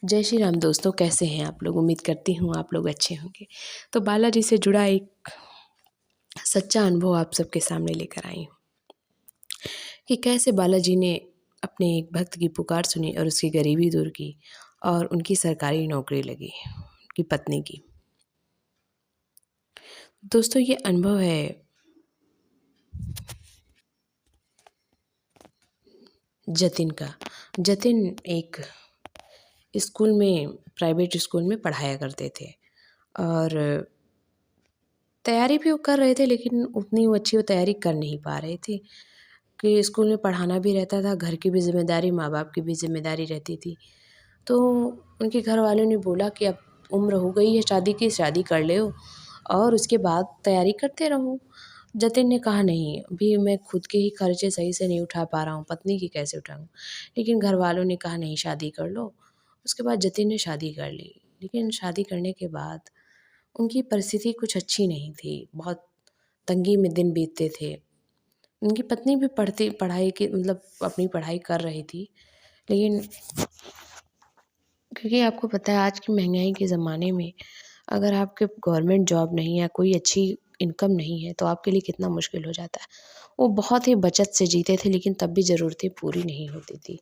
जय श्री राम दोस्तों, कैसे हैं आप लोग। उम्मीद करती हूँ आप लोग अच्छे होंगे। तो बालाजी से जुड़ा एक सच्चा अनुभव आप सबके सामने लेकर आई हूँ कि कैसे बालाजी ने अपने एक भक्त की पुकार सुनी और उसकी गरीबी दूर की और उनकी सरकारी नौकरी लगी, उनकी पत्नी की। दोस्तों, ये अनुभव है जतिन का। जतिन एक स्कूल में, प्राइवेट स्कूल में पढ़ाया करते थे और तैयारी भी वो कर रहे थे, लेकिन उतनी वो अच्छी तैयारी कर नहीं पा रहे थे कि स्कूल में पढ़ाना भी रहता था, घर की भी ज़िम्मेदारी, माँ बाप की भी ज़िम्मेदारी रहती थी। तो उनके घर वालों ने बोला कि अब उम्र हो गई है शादी की, शादी कर लो और उसके बाद तैयारी करते रहो। जतिन ने कहा नहीं, अभी मैं खुद के ही खर्चे सही से नहीं उठा पा रहा हूँ, पत्नी की कैसे उठाऊँ। लेकिन घर वालों ने कहा नहीं, शादी कर लो। उसके बाद जतिन ने शादी कर ली, लेकिन शादी करने के बाद उनकी परिस्थिति कुछ अच्छी नहीं थी, बहुत तंगी में दिन बीतते थे। उनकी पत्नी भी पढ़ाई की मतलब अपनी पढ़ाई कर रही थी, लेकिन क्योंकि आपको पता है आज की महंगाई के ज़माने में अगर आपके गवर्नमेंट जॉब नहीं है, कोई अच्छी इनकम नहीं है, तो आपके लिए कितना मुश्किल हो जाता है। वो बहुत ही बचत से जीते थे, लेकिन तब भी ज़रूरतें पूरी नहीं होती थी।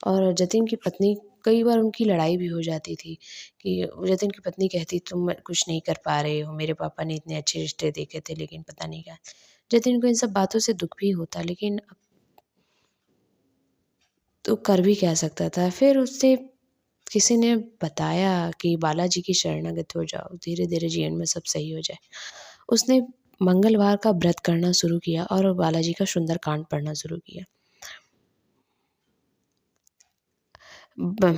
और जतिन की पत्नी, कई बार उनकी लड़ाई भी हो जाती थी कि जतिन की पत्नी कहती तुम कुछ नहीं कर पा रहे हो, मेरे पापा ने इतने अच्छे रिश्ते देखे थे लेकिन पता नहीं क्या। जतिन को इन सब बातों से दुःख भी होता, लेकिन अब तो कर भी क्या सकता था। फिर उससे किसी ने बताया कि बालाजी की शरणागत हो जाओ, धीरे-धीरे जीवन में सब सही हो जाए। उसने मंगलवार का व्रत करना शुरू किया और बालाजी का सुंदरकांड पढ़ना शुरू किया।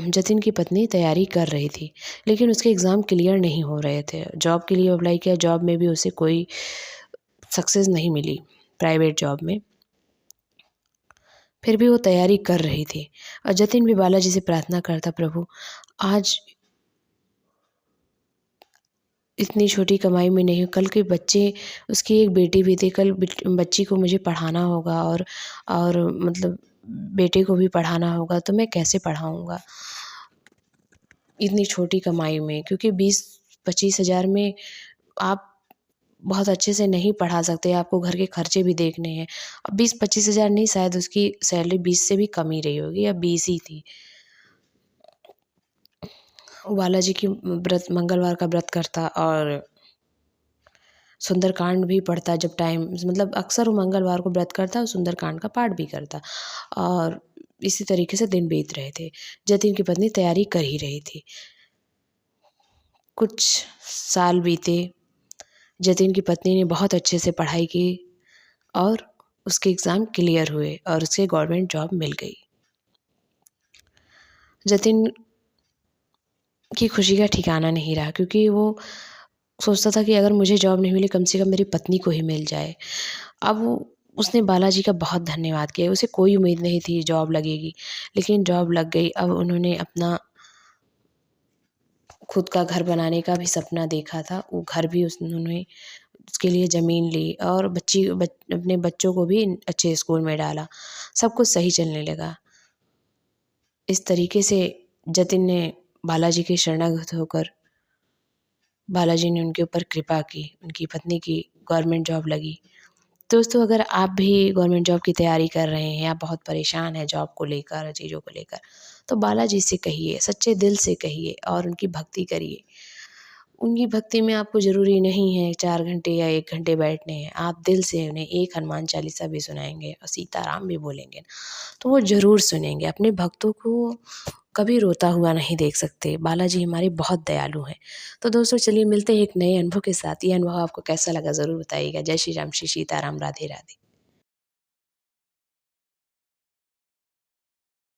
जतिन की पत्नी तैयारी कर रही थी, लेकिन उसके एग्ज़ाम क्लियर नहीं हो रहे थे। जॉब के लिए अप्लाई किया, जॉब में भी उसे कोई सक्सेस नहीं मिली, प्राइवेट जॉब में। फिर भी वो तैयारी कर रही थी और जतिन भी बालाजी से प्रार्थना करता, प्रभु आज इतनी छोटी कमाई में नहीं, कल के बच्चे, उसकी एक बेटी भी थी, कल बच्ची को मुझे पढ़ाना होगा और मतलब बेटे को भी पढ़ाना होगा, तो मैं कैसे पढ़ाऊँगा इतनी छोटी कमाई में। क्योंकि 20-25 हज़ार में आप बहुत अच्छे से नहीं पढ़ा सकते, आपको घर के खर्चे भी देखने हैं। अब 20-25 हज़ार नहीं, शायद उसकी सैलरी 20 से भी कम ही रही होगी या 20 ही थी। बालाजी की व्रत, मंगलवार का व्रत करता और सुंदरकांड भी पढ़ता जब टाइम, मतलब अक्सर वो मंगलवार को व्रत करता और सुंदरकांड का पाठ भी करता और इसी तरीके से दिन बीत रहे थे। जतिन की पत्नी तैयारी कर ही रही थी। कुछ साल बीते, जतिन की पत्नी ने बहुत अच्छे से पढ़ाई की और उसके एग्ज़ाम क्लियर हुए और उसे गवर्नमेंट जॉब मिल गई। जतिन की खुशी का ठिकाना नहीं रहा, क्योंकि वो सोचता था कि अगर मुझे जॉब नहीं मिली, कम से कम मेरी पत्नी को ही मिल जाए। अब उसने बालाजी का बहुत धन्यवाद किया। उसे कोई उम्मीद नहीं थी जॉब लगेगी, लेकिन जॉब लग गई। अब उन्होंने अपना खुद का घर बनाने का भी सपना देखा था। वो घर भी उन्होंने उसके लिए ज़मीन ली और अपने बच्चों को भी अच्छे स्कूल में डाला। सब कुछ सही चलने लगा। इस तरीके से जतिन ने बालाजी के शरणागत होकर, बालाजी ने उनके ऊपर कृपा की, उनकी पत्नी की गवर्नमेंट जॉब लगी। दोस्तों, अगर आप भी गवर्नमेंट जॉब की तैयारी कर रहे हैं या बहुत परेशान हैं जॉब को लेकर, चीज़ों को लेकर, तो बालाजी से कहिए, सच्चे दिल से कहिए और उनकी भक्ति करिए। उनकी भक्ति में आपको ज़रूरी नहीं है 4 घंटे या 1 घंटे बैठने हैं। आप दिल से उन्हें एक हनुमान चालीसा भी सुनाएँगे और सीताराम भी बोलेंगे, तो वो ज़रूर सुनेंगे। अपने भक्तों को कभी रोता हुआ नहीं देख सकते। बालाजी हमारे बहुत दयालु हैं। तो दोस्तों, चलिए मिलते हैं एक नए अनुभव के साथ। ये अनुभव आपको कैसा लगा ज़रूर बताइएगा। जय श्री राम, श्री सीताराम, राधे राधे।